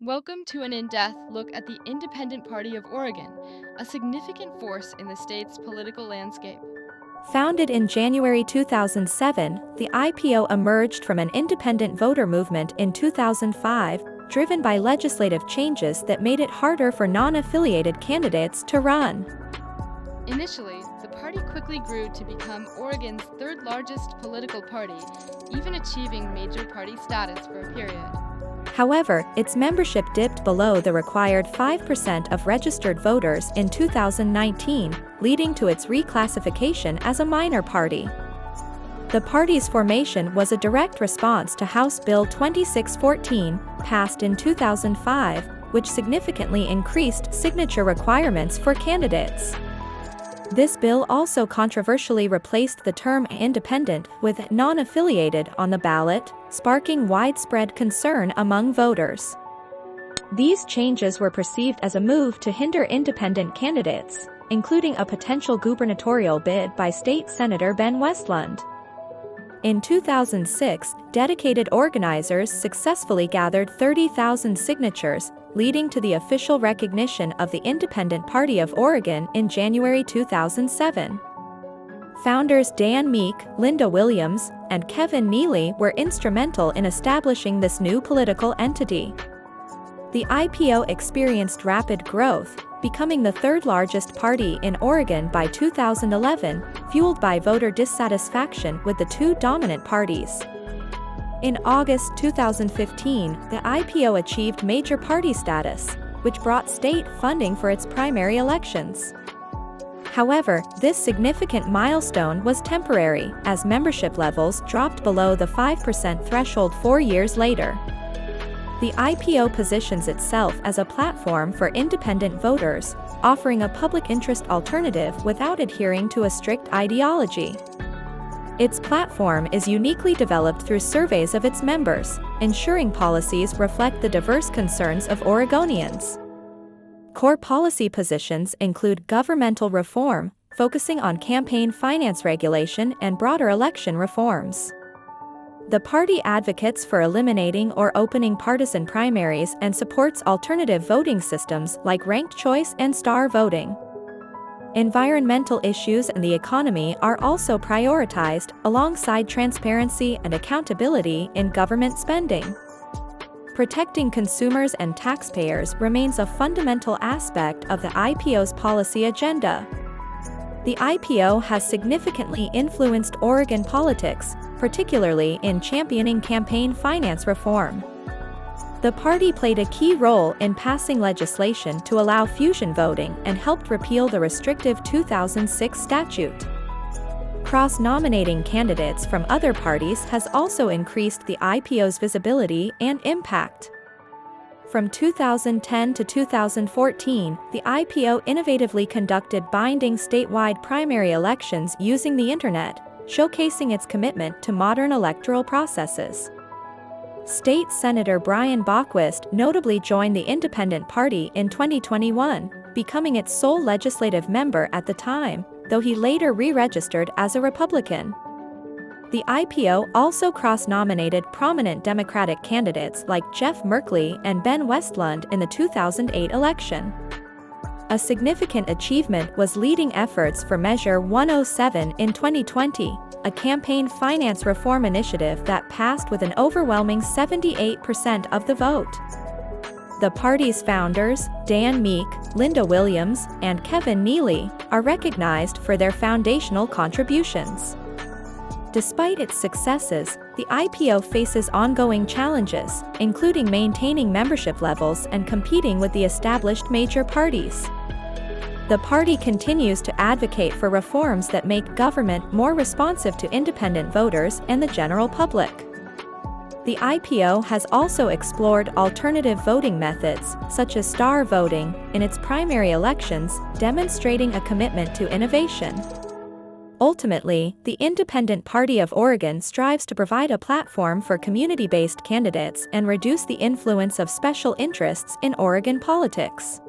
Welcome to an in-depth look at the Independent Party of Oregon, a significant force in the state's political landscape. Founded in January 2007, the IPO emerged from an independent voter movement in 2005, driven by legislative changes that made it harder for non-affiliated candidates to run. Initially, the party quickly grew to become Oregon's third-largest political party, even achieving major party status for a period. However, its membership dipped below the required 5% of registered voters in 2019, leading to its reclassification as a minor party. The party's formation was a direct response to House Bill 2614, passed in 2005, which significantly increased signature requirements for candidates. This bill also controversially replaced the term independent with non-affiliated on the ballot, sparking widespread concern among voters. These changes were perceived as a move to hinder independent candidates, including a potential gubernatorial bid by State Senator Ben Westland. In 2006, dedicated organizers successfully gathered 30,000 signatures, leading to the official recognition of the Independent Party of Oregon in January 2007. Founders Dan Meek, Linda Williams, and Kevin Neely were instrumental in establishing this new political entity. The IPO experienced rapid growth, becoming the third-largest party in Oregon by 2011, fueled by voter dissatisfaction with the two dominant parties. In August 2015, the IPO achieved major party status, which brought state funding for its primary elections. However, this significant milestone was temporary, as membership levels dropped below the 5% threshold 4 years later. The IPO positions itself as a platform for independent voters, offering a public interest alternative without adhering to a strict ideology. Its platform is uniquely developed through surveys of its members, ensuring policies reflect the diverse concerns of Oregonians. Core policy positions include governmental reform, focusing on campaign finance regulation and broader election reforms. The party advocates for eliminating or opening partisan primaries and supports alternative voting systems like ranked choice and star voting. Environmental issues and the economy are also prioritized, alongside transparency and accountability in government spending. Protecting consumers and taxpayers remains a fundamental aspect of the IPO's policy agenda. The IPO has significantly influenced Oregon politics, particularly in championing campaign finance reform. The party played a key role in passing legislation to allow fusion voting and helped repeal the restrictive 2006 statute. Cross-nominating candidates from other parties has also increased the IPO's visibility and impact. From 2010 to 2014, the IPO innovatively conducted binding statewide primary elections using the Internet, showcasing its commitment to modern electoral processes. State Senator Brian Bockwist notably joined the Independent Party in 2021, becoming its sole legislative member at the time, though he later re-registered as a Republican. The IPO also cross-nominated prominent Democratic candidates like Jeff Merkley and Ben Westland in the 2008 election. A significant achievement was leading efforts for Measure 107 in 2020, a campaign finance reform initiative that passed with an overwhelming 78% of the vote. The party's founders, Dan Meek, Linda Williams, and Kevin Neely, are recognized for their foundational contributions. Despite its successes, the IPO faces ongoing challenges, including maintaining membership levels and competing with the established major parties. The party continues to advocate for reforms that make government more responsive to independent voters and the general public. The IPO has also explored alternative voting methods, such as star voting, in its primary elections, demonstrating a commitment to innovation. Ultimately, the Independent Party of Oregon strives to provide a platform for community-based candidates and reduce the influence of special interests in Oregon politics.